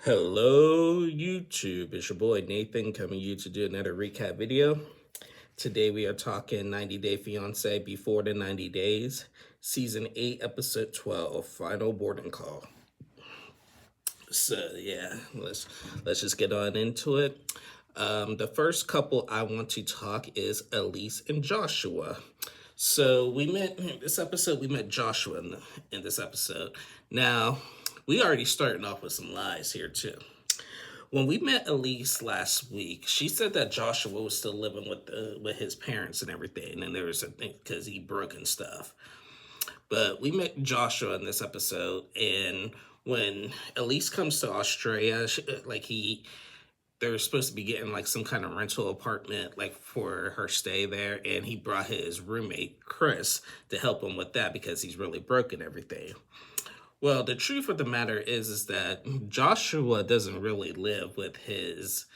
Hello, YouTube. It's your boy Nathan coming to you to do another recap video. Today we are talking 90 Day Fiancé Before the 90 Days, Season 8, Episode 12, Final Boarding Call. So yeah, let's just get on into it. The first couple I want to talk is Elise and Joshua. So we met Joshua in this episode. Now, we already starting off with some lies here too. When we met Elise last week, she said that Joshua was still living with his parents and everything, and there was a thing because he broke and stuff. But we met Joshua in this episode, and when Elise comes to Australia, they're supposed to be getting like some kind of rental apartment like for her stay there, and he brought his roommate Chris to help him with that because he's really broke and everything. Well, the truth of the matter is that Joshua doesn't really live with his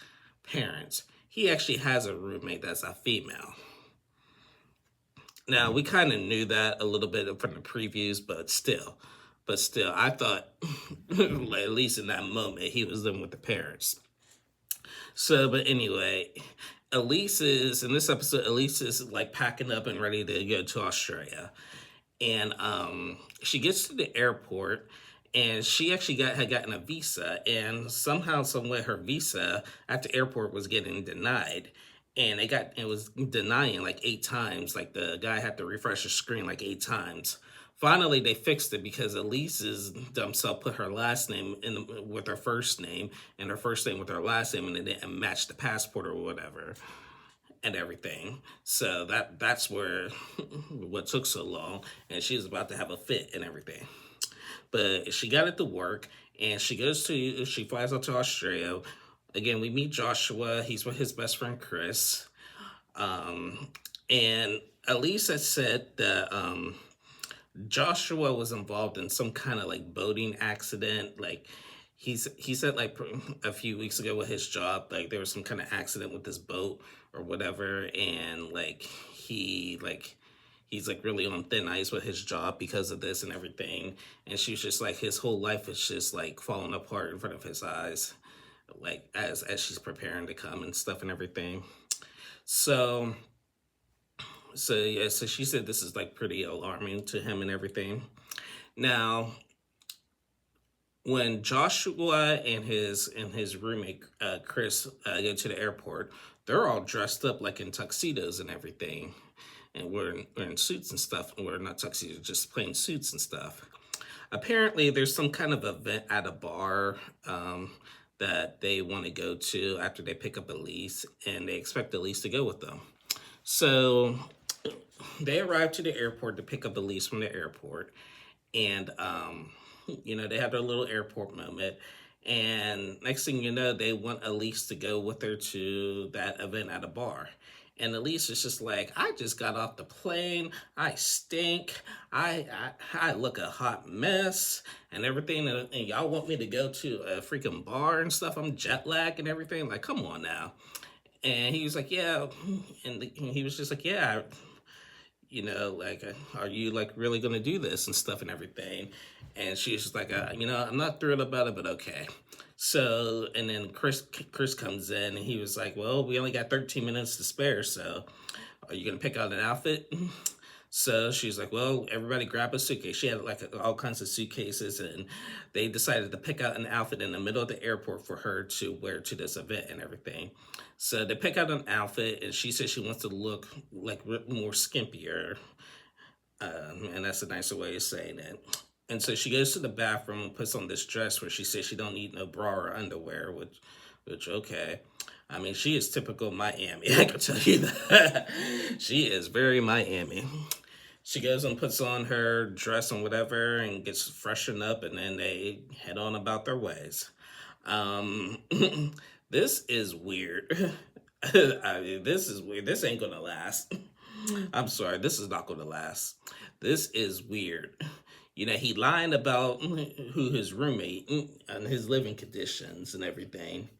parents. He actually has a roommate that's a female. Now, we kind of knew that a little bit from the previews, but still, I thought, at least in that moment, he was living with the parents. So, but anyway, in this episode, Elise is like packing up and ready to go to Australia. And she gets to the airport, and she actually had gotten a visa, and somehow, some way, her visa at the airport was getting denied, and it was denying like 8 times. Like the guy had to refresh the screen like 8 times. Finally, they fixed it because Elise's dumb self put her last name with her first name, and her first name with her last name, and it didn't match the passport or whatever and everything. So that's where what took so long, and she was about to have a fit and everything. But she got it to work, and she flies out to Australia. Again, we meet Joshua. He's with his best friend Chris. And Elise had said that Joshua was involved in some kind of like boating accident. Like he said like a few weeks ago with his job, like there was some kind of accident with this boat or whatever, and he's like really on thin ice with his job because of this and everything. And she's just like, his whole life is just like falling apart in front of his eyes, like as she's preparing to come and stuff and everything. So she said this is like pretty alarming to him and everything. Now, when Joshua and his roommate Chris go to the airport, they're all dressed up like in tuxedos and everything, and we're in suits and stuff. And we're not tuxedos, just plain suits and stuff. Apparently, there's some kind of event at a bar that they want to go to after they pick up Elise, and they expect Elise to go with them. So they arrive to the airport to pick up Elise from the airport, and they have their little airport moment. And next thing you know, they want Elise to go with her to that event at a bar. And Elise is just like, I just got off the plane. I stink. I look a hot mess and everything. And y'all want me to go to a freaking bar and stuff? I'm jet lagged and everything. Like, come on now. And he was like, yeah. And he was just like, yeah. Are you like really gonna do this and stuff and everything? And she's just like, I'm not thrilled about it, but okay. So, and then Chris comes in, and he was like, well, we only got 13 minutes to spare, so are you gonna pick out an outfit? So she's like, well, everybody grab a suitcase. She had like all kinds of suitcases, and they decided to pick out an outfit in the middle of the airport for her to wear to this event and everything. So they pick out an outfit, and she says she wants to look like more skimpier, and that's a nicer way of saying it. And so she goes to the bathroom and puts on this dress where she says she don't need no bra or underwear, which okay. I mean, she is typical Miami, I can tell you that. She is very Miami. She goes and puts on her dress and whatever and gets freshened up, and then they head on about their ways. This is weird. I mean, this is weird. This ain't gonna last. I'm sorry, this is not gonna last. This is weird. He lying about who his roommate and his living conditions and everything.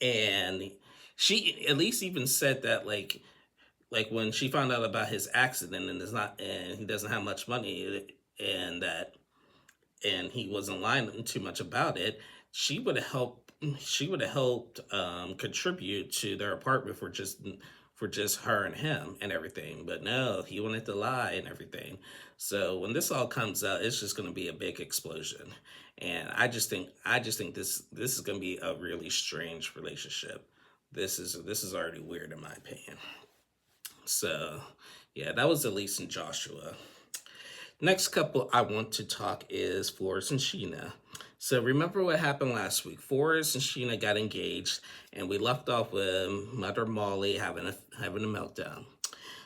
And she at least even said that like when she found out about his accident and he doesn't have much money, and that and he wasn't lying too much about it, she would have helped. She would have helped contribute to their apartment for just her and him and everything. But no, he wanted to lie and everything. So when this all comes out, it's just going to be a big explosion. And I just think this is going to be a really strange relationship. This is already weird in my opinion. So yeah, that was Elise and Joshua. Next couple I want to talk is Forrest and Sheena. So remember what happened last week. Forrest and Sheena got engaged, and we left off with Mother Molly having a meltdown.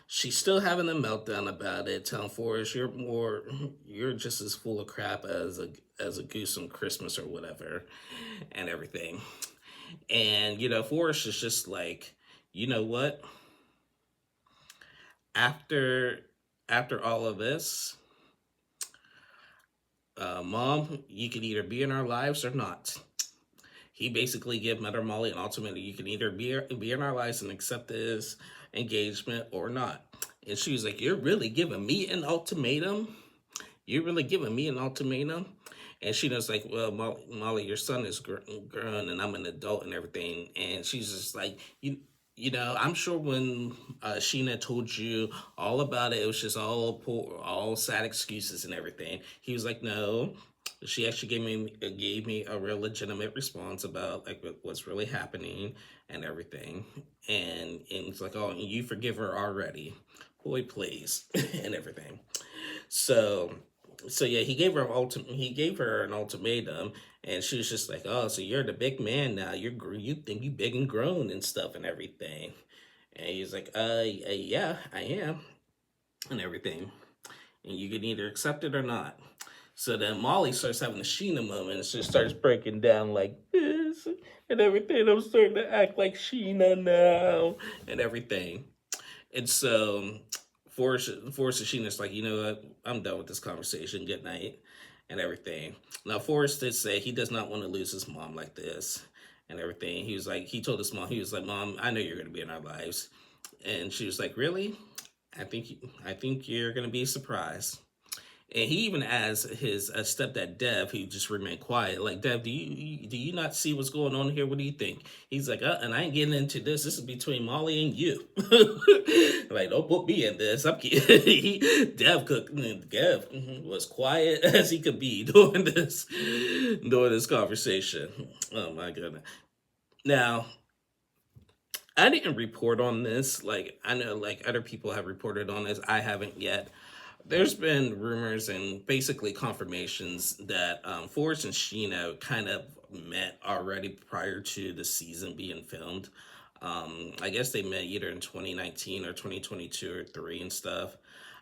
She's still having a meltdown about it, telling Forrest, you're just as full of crap as a goose on Christmas or whatever, and everything. And Forrest is just like, you know what? After all of this, Mom, you can either be in our lives or not. He basically gave Mother Molly an ultimatum. You can either be in our lives and accept this engagement or not. And she was like, you're really giving me an ultimatum? You're really giving me an ultimatum? And she was like, well, Molly, your son is grown and I'm an adult and everything. And she's just like, I'm sure when Sheena told you all about it, it was just all sad excuses and everything. He was like, no. She actually gave me a real legitimate response about like what's really happening and everything. And it's like, oh, you forgive her already, boy, please, and everything. So yeah, he gave her an ultimatum, and she was just like, oh, so you're the big man now. You think you big and grown and stuff and everything. And he's like, yeah, I am, and everything. And you can either accept it or not. So then Molly starts having a Sheena moment, and she starts breaking down like this and everything. I'm starting to act like Sheena now and everything. And so Forrest and Sheena's like, you know what? I'm done with this conversation. Good night and everything. Now Forrest did say he does not want to lose his mom like this and everything. He told his mom, he was like, Mom, I know you're going to be in our lives. And she was like, really? I think you're going to be surprised. And he even asked his stepdad Dev, who just remained quiet, like, Dev, do you not see what's going on here? What do you think? He's like, and I ain't getting into this. This is between Molly and you. Like, don't put me in this. I'm kidding. Dev was quiet as he could be during this conversation. Oh my goodness. Now, I didn't report on this. Like, I know like other people have reported on this. I haven't yet. There's been rumors and basically confirmations that Forrest and Sheena kind of met already prior to the season being filmed. I guess they met either in 2019 or 2022 or 3 and stuff.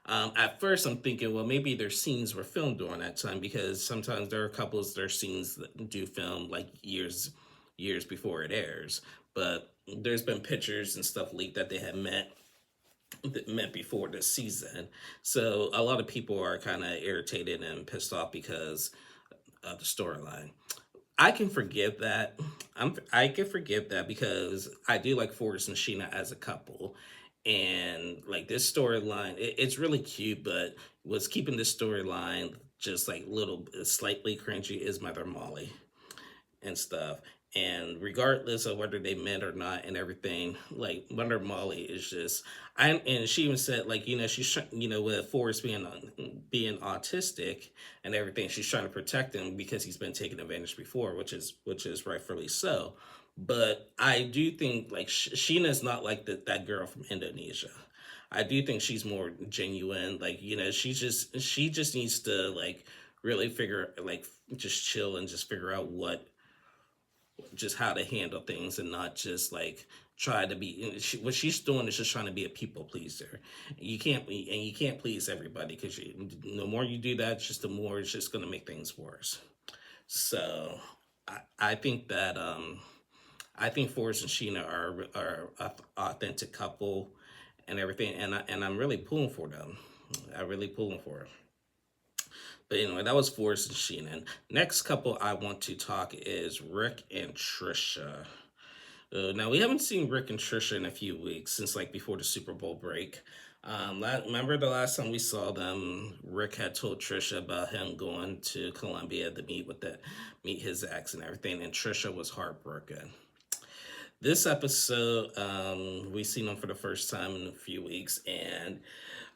At first, I'm thinking, well, maybe their scenes were filmed during that time because sometimes there are couples, their scenes that do film like years before it airs. But there's been pictures and stuff leaked that they had met before this season. So a lot of people are kind of irritated and pissed off because of the storyline. I can forgive that. I can forgive that because I do like Forrest and Sheena as a couple. And like this storyline, it's really cute, but what's keeping this storyline just like little slightly cringy is Mother Molly and stuff. And regardless of whether they met or not and everything, like Wonder Molly is just, and she even said like, she's, with Forrest being autistic and everything, she's trying to protect him because he's been taken advantage before, which is rightfully so. But I do think like Sheena's not like that girl from Indonesia. I do think she's more genuine. Like, she just needs to like really figure like just chill and just figure out just how to handle things and not just like try to be what she's doing is just trying to be a people pleaser. You can't please everybody because the more you do that, just the more it's just going to make things worse. So I think that I think Forrest and Sheena are an authentic couple and everything, and I'm really pulling for them. I really pulling for them. But anyway, that was Forrest and Sheena. Next couple I want to talk is Rick and Trisha. Now, we haven't seen Rick and Trisha in a few weeks since like before the Super Bowl break. Remember the last time we saw them, Rick had told Trisha about him going to Columbia to meet his ex and everything, and Trisha was heartbroken. This episode, we seen him for the first time in a few weeks, and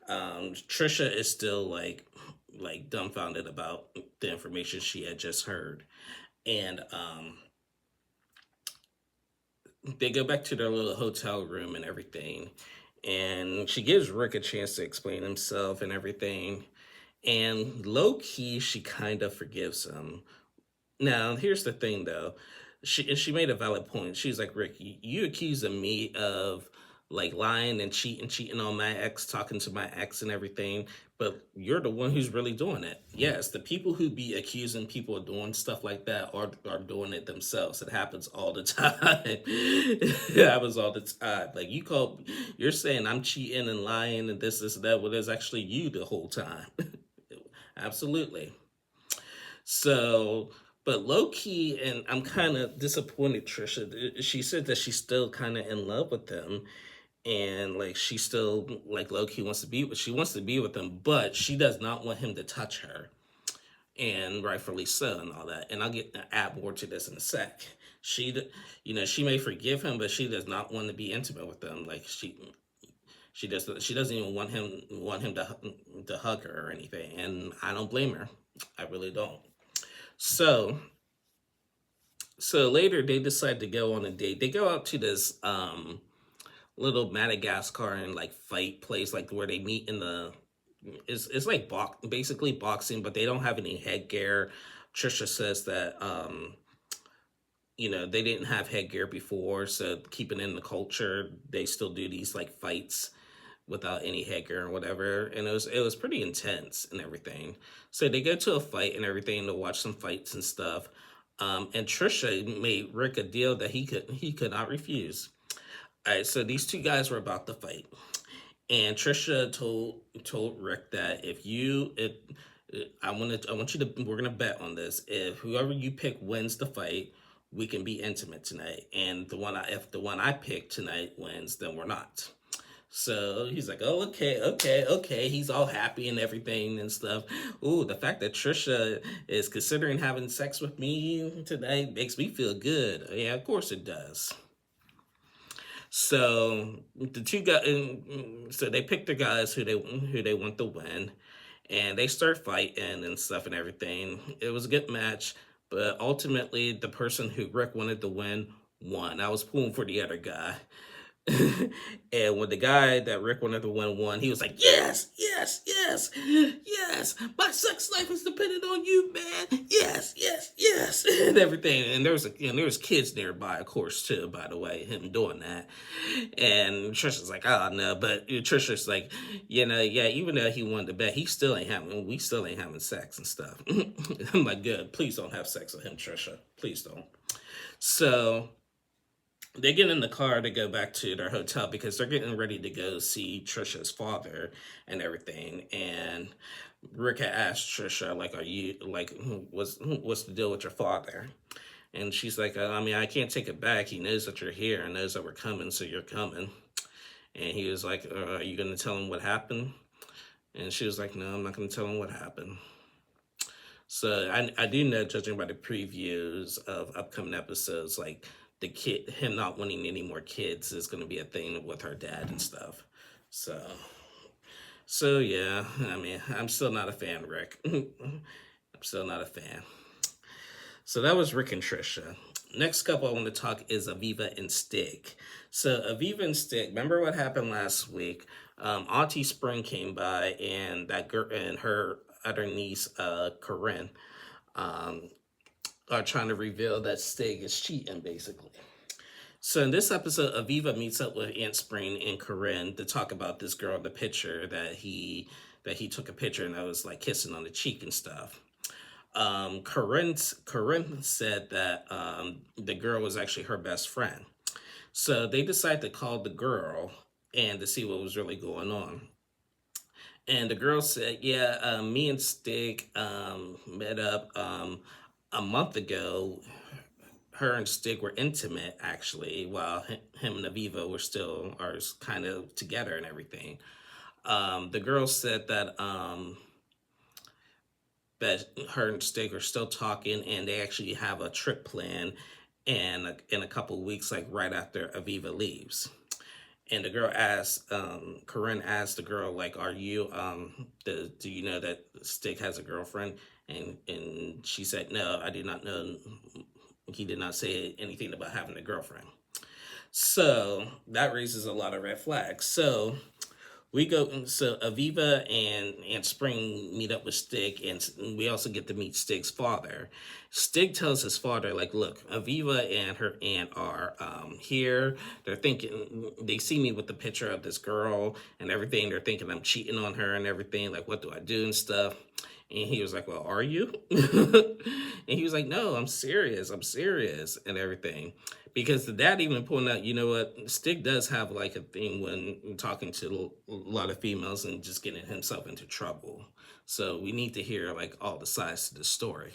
Trisha is still like dumbfounded about the information she had just heard, and they go back to their little hotel room and everything, and she gives Rick a chance to explain himself and everything, and low key she kind of forgives him. Now, here's the thing though. She made a valid point. She's like, Rick, you accusing me of like lying and cheating on my ex, talking to my ex and everything, but you're the one who's really doing it. Yes, the people who be accusing people of doing stuff like that are doing it themselves. It happens all the time. It happens all the time. Like you're saying I'm cheating and lying and this and that, well, it's actually you the whole time. Absolutely. So, but low key, and I'm kind of disappointed, Trisha. She said that she's still kind of in love with him, and like she still like low key she wants to be with him, but she does not want him to touch her, and rightfully so, and all that. And I'll get add more to this in a sec. She may forgive him, but she does not want to be intimate with him. Like she doesn't even want him to hug her or anything, and I don't blame her. I really don't. So later they decide to go on a date. They go out to this little Madagascar and like fight place, like where they meet in the it's like basically boxing, but they don't have any headgear. Trisha says that they didn't have headgear before, so keeping in the culture, they still do these like fights without any headgear or whatever, and it was pretty intense and everything. So they go to a fight and everything to watch some fights and stuff. And Trisha made Rick a deal that he could not refuse. All right, so these two guys were about to fight, and Trisha told Rick that if I want you to we're gonna bet on this. If whoever you pick wins the fight, we can be intimate tonight. And if the one I pick tonight wins, then we're not. So he's like, oh, okay. He's all happy and everything and stuff. Ooh, the fact that Trisha is considering having sex with me tonight makes me feel good. Yeah, of course it does. So the two guys, so they pick the guys who they want to win, and they start fighting and stuff and everything. It was a good match, but ultimately the person who Rick wanted to win won. I was pulling for the other guy. And when the guy that Rick wanted to win, he was like, yes, my sex life is dependent on you, man. Yes, and everything. And there was kids nearby, of course, too. By the way, him doing that, and Trisha's like, oh no, but Trisha's like, yeah, even though he wanted to bet, we still ain't having sex and stuff. I'm like, good, please don't have sex with him, Trisha, please don't. So they get in the car to go back to their hotel because they're getting ready to go see Trisha's father and everything. And Rick had asked Trisha, like, are you like, what's the deal with your father? And she's like, I mean, I can't take it back. He knows that you're here and knows that we're coming, so you're coming. And he was like, are you going to tell him what happened? And she was like, no, I'm not going to tell him what happened. So I do know, judging by the previews of upcoming episodes, like, him not wanting any more kids is going to be a thing with her dad and stuff. So yeah, I mean, I'm still not a fan, Rick. I'm still not a fan. So that was Rick and Trisha. Next couple I want to talk is Aviva and Stig. So Aviva and Stig, remember what happened last week? Auntie Spring came by, and that girl and her other niece, Corinne, are trying to reveal that Stig is cheating, basically. So in this episode, Aviva meets up with Aunt Spring and Corinne to talk about this girl in the picture that he took a picture and that was like kissing on the cheek and stuff. Corinne said that the girl was actually her best friend. So they decided to call the girl and to see what was really going on. And the girl said, yeah, me and Stig met up a month ago. Her and Stig were intimate, actually, while him and Aviva are kind of together and everything. The girl said that that her and Stig are still talking, and they actually have a trip plan, and in a couple of weeks, like right after Aviva leaves. And the girl asked, Corinne asked the girl, like, "Are you, do you know that Stig has a girlfriend?" And she said, "No, I did not know." He did not say anything about having a girlfriend. So that raises a lot of red flags. So we go, so Aviva and Spring meet up with Stig, and we also get to meet Stig's father. Stig tells his father, like, "Look, Aviva and her aunt are here. They're thinking, they see me with the picture of this girl and everything. They're thinking I'm cheating on her and everything. Like, what do I do and stuff?" And he was like, "Well, are you?" And he was like, "No, I'm serious, and everything." Because the dad even pointed out, you know what, Stig does have like a thing when talking to a lot of females and just getting himself into trouble. So we need to hear like all the sides to the story.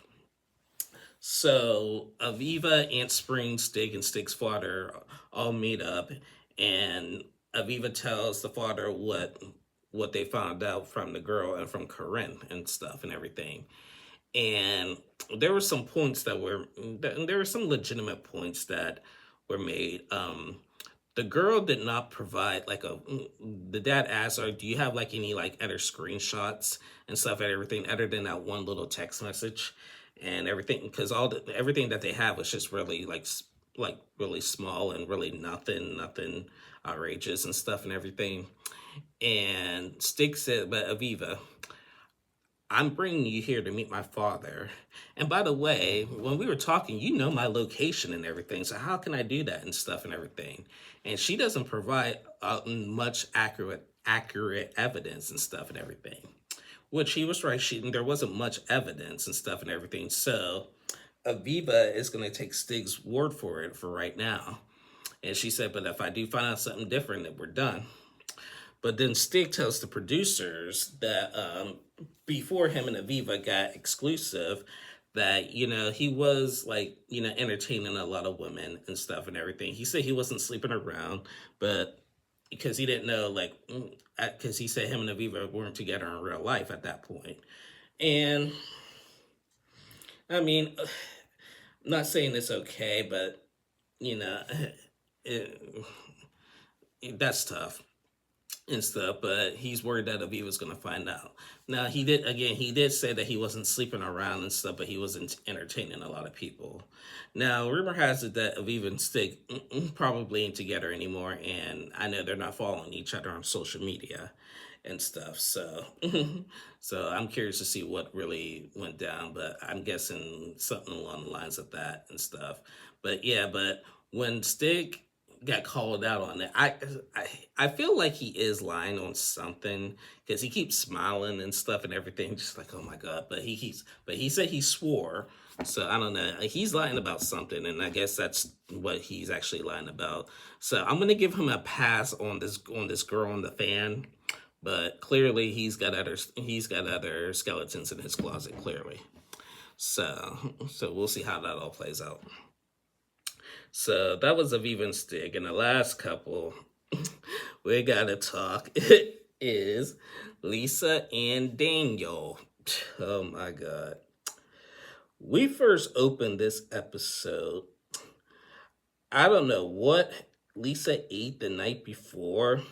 So Aviva, Aunt Spring, Stig, and Stig's father all meet up, and Aviva tells the father what they found out from the girl and from Corinne and stuff and everything. And there were some points that were there were some legitimate points that were made. The girl did not provide like a. The dad asked her, "Do you have like any like other screenshots and stuff and everything other than that one little text message and everything?" Because everything that they have was just really like really small and really nothing outrageous and stuff and everything. And Stig said, "But Aviva, I'm bringing you here to meet my father. And by the way, when we were talking, you know my location and everything. So how can I do that and stuff and everything?" And she doesn't provide much accurate evidence and stuff and everything. Which he was right. There wasn't much evidence and stuff and everything. So Aviva is going to take Stig's word for it for right now. And she said, "But if I do find out something different, then we're done." But then Stig tells the producers that before him and Aviva got exclusive, that, you know, he was like, you know, entertaining a lot of women and stuff and everything. He said he wasn't sleeping around, but because he didn't know, like, because he said him and Aviva weren't together in real life at that point. And I mean, I'm not saying it's okay, but, you know, it, that's tough and stuff, but he's worried that Aviva's going to find out. Now, he did say that he wasn't sleeping around and stuff, but he wasn't entertaining a lot of people. Now, rumor has it that Aviva and Stig probably ain't together anymore, and I know they're not following each other on social media and stuff, so so I'm curious to see what really went down, but I'm guessing something along the lines of that and stuff. But yeah, but when Stig got called out on it, I feel like he is lying on something because he keeps smiling and stuff and everything, just like, oh my god. But he said he swore, so I don't know. He's lying about something, and I guess that's what he's actually lying about. So I'm gonna give him a pass on this girl on the fan, but clearly he's got other skeletons in his closet, clearly. So we'll see how that all plays out. So that was Aviva and Stig. And the last couple we gotta talk is Lisa and Daniel. Oh my god. We first opened this episode. I don't know what Lisa ate the night before.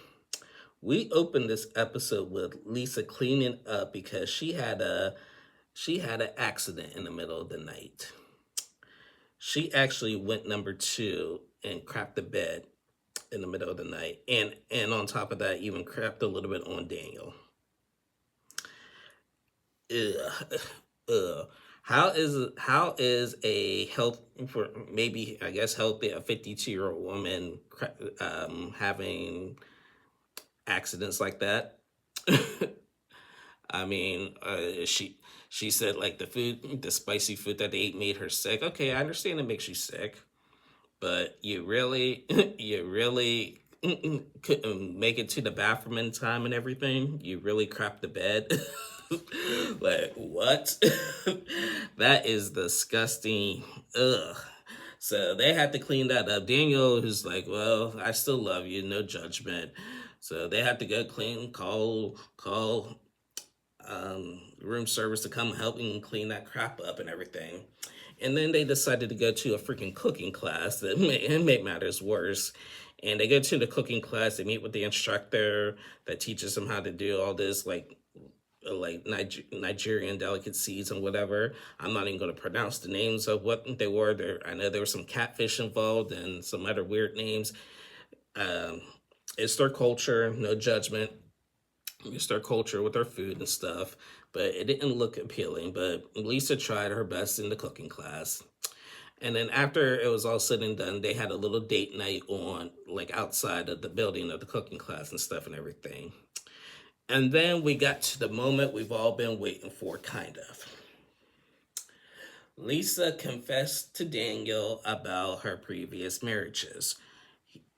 We opened this episode with Lisa cleaning up because she had an accident in the middle of the night. She actually went number 2 and crapped the bed in the middle of the night, and on top of that, even crapped a little bit on Daniel. Ugh, ugh. How is a health for maybe I guess healthy a 52-year-old woman having accidents like that? I mean, she said like the spicy food that they ate made her sick. Okay, I understand it makes you sick, but you really you really couldn't make it to the bathroom in time and everything. You really crapped the bed. Like what? That is disgusting. Ugh. So they had to clean that up. Daniel is like, well, I still love you, no judgment. So they had to go call room service to come help and clean that crap up and everything. And then they decided to go to a freaking cooking class that made matters worse. And they go to the cooking class, they meet with the instructor that teaches them how to do all this Nigerian delicacies and whatever. I'm not even going to pronounce the names of what they were. I know there was some catfish involved and some other weird names. Um, it's their culture, no judgment. It's their culture with their food and stuff, but it didn't look appealing. But Lisa tried her best in the cooking class. And then after it was all said and done, they had a little date night on, like outside of the building of the cooking class and stuff and everything. And then we got to the moment we've all been waiting for, kind of. Lisa confessed to Daniel about her previous marriages.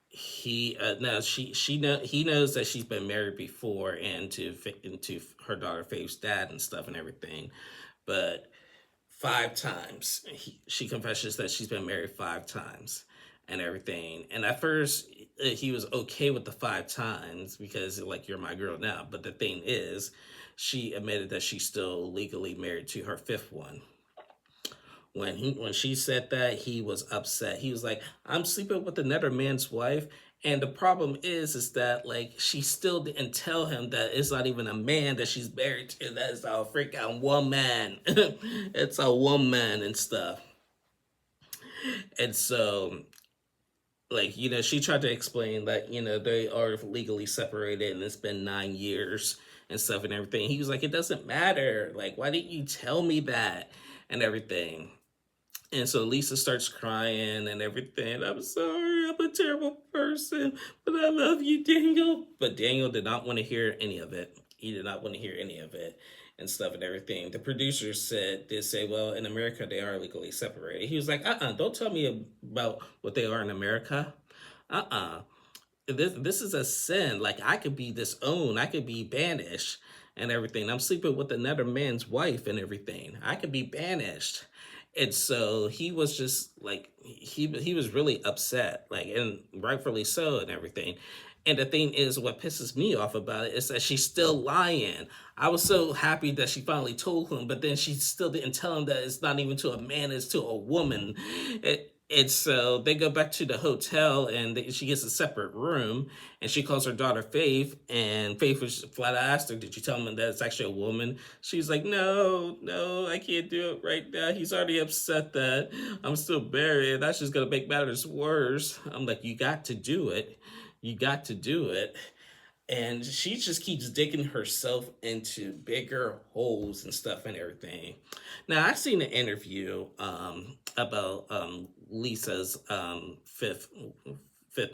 He now he knows that she's been married before and to her daughter Faith's dad and stuff and everything, but 5 times she confesses that she's been married 5 times and everything. And at first he was okay with the 5 times because like, you're my girl now. But the thing is, she admitted that she's still legally married to her 5th one. When she said that, he was upset. He was like, I'm sleeping with another man's wife. And the problem is that like, she still didn't tell him that it's not even a man that she's married to. That's a freaking woman. It's a woman and stuff. And so, like, she tried to explain that, they are legally separated and it's been 9 years and stuff and everything. He was like, it doesn't matter. Like, why didn't you tell me that and everything? And so Lisa starts crying and everything. I'm sorry, I'm a terrible person, but I love you, Daniel. But Daniel did not want to hear any of it. He did not want to hear any of it and stuff and everything. The producers did say, well, in America, they are legally separated. He was like, don't tell me about what they are in America. This is a sin. Like, I could be disowned. I could be banished and everything. I'm sleeping with another man's wife and everything. I could be banished. And so he was just like, he was really upset, like, and rightfully so and everything. And the thing is, what pisses me off about it is that she's still lying. I was so happy that she finally told him, but then she still didn't tell him that it's not even to a man, it's to a woman. And so they go back to the hotel and she gets a separate room and she calls her daughter Faith, and Faith was flat out asked her, did you tell him that it's actually a woman? She's like, no, I can't do it right now. He's already upset that I'm still married. That's just going to make matters worse. I'm like, you got to do it. You got to do it. And she just keeps digging herself into bigger holes and stuff and everything. Now, I've seen an interview about Lisa's fifth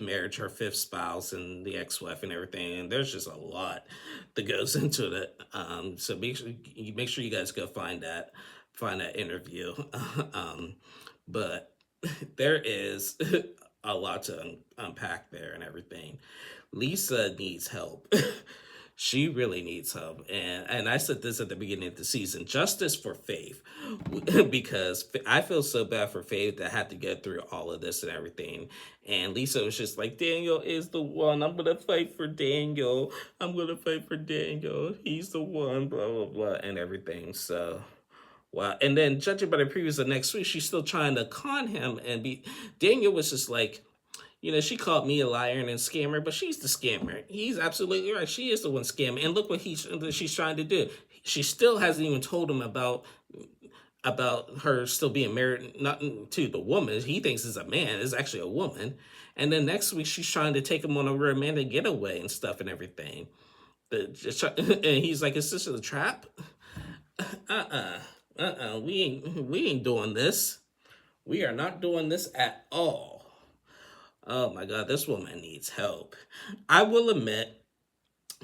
marriage, her 5th spouse, and the ex-wife and everything. And there's just a lot that goes into it. So make sure you guys go find that interview. But there is a lot to unpack there and everything. Lisa needs help. She really needs help. And I said this at the beginning of the season, justice for Faith, because I feel so bad for Faith that had to get through all of this and everything. And Lisa was just like, Daniel is the one. I'm going to fight for Daniel. I'm going to fight for Daniel. He's the one, blah, blah, blah, and everything. So, wow. And then judging by the previews of next week, she's still trying to con him Daniel was just like, she called me a liar and a scammer, but she's the scammer. He's absolutely right. She is the one scamming. And look what she's trying to do. She still hasn't even told him about her still being married, not to the woman. He thinks it's a man. It's actually a woman. And then next week, she's trying to take him on a romantic getaway and stuff and everything. And he's like, is this a trap? We ain't doing this. We are not doing this at all. Oh my God, this woman needs help. I will admit,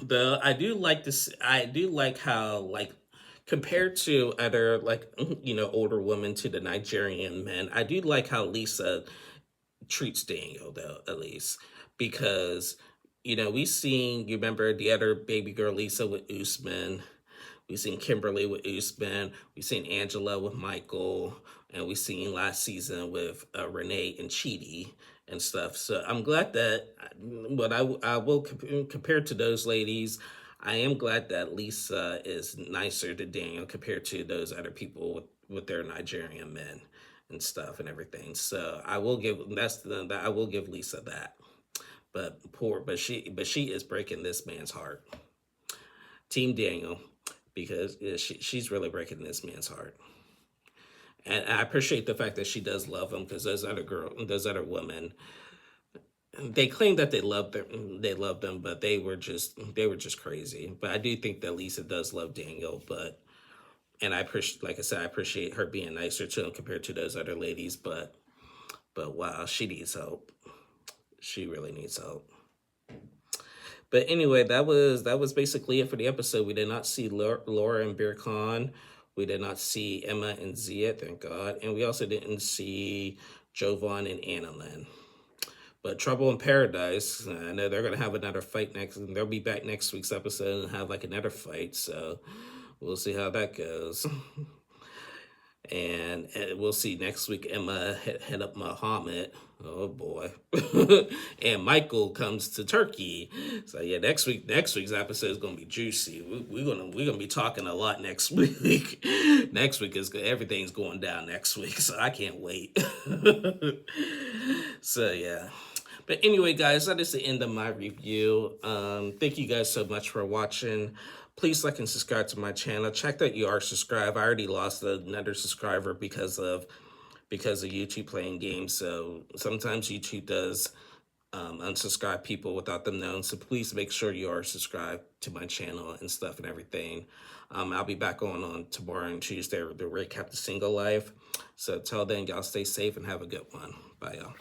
though, I do like how, like, compared to other, like, older women to the Nigerian men, I do like how Lisa treats Daniel, though, at least. Because, you remember the other baby girl Lisa with Usman. We've seen Kimberly with Usman. We've seen Angela with Michael. and we seen last season with Renee and Chidi and stuff. So I'm glad that, but I will compared to those ladies, I am glad that Lisa is nicer to Daniel compared to those other people with their Nigerian men and stuff and everything. So I will give I will give Lisa that. But she is breaking this man's heart. Team Daniel, because she's really breaking this man's heart. And I appreciate the fact that she does love him, because those other women, they claim that they loved them, but they were just crazy. But I do think that Lisa does love Daniel, and I appreciate, like I said, I appreciate her being nicer to him compared to those other ladies. But wow, she needs help. She really needs help. But anyway, that was basically it for the episode. We did not see Laura and Beer Khan. We did not see Emma and Zia, thank God. And we also didn't see Jovan and Annalyn. But Trouble in Paradise, I know they're going to have another fight next. They'll be back next week's episode and have like another fight. So we'll see how that goes. And we'll see next week Emma head up Muhammad. Oh boy. And Michael comes to Turkey. So yeah, next week's episode is gonna be juicy. We're gonna be talking a lot next week. Next week everything's going down next week, so I can't wait. So yeah. But anyway, guys, that is the end of my review. Thank you guys so much for watching. Please like and subscribe to my channel. Check that you are subscribed. I already lost another subscriber because of YouTube playing games. So sometimes YouTube does unsubscribe people without them knowing. So please make sure you are subscribed to my channel and stuff and everything. I'll be back on tomorrow and Tuesday to recap the single life. So till then, y'all stay safe and have a good one. Bye, y'all.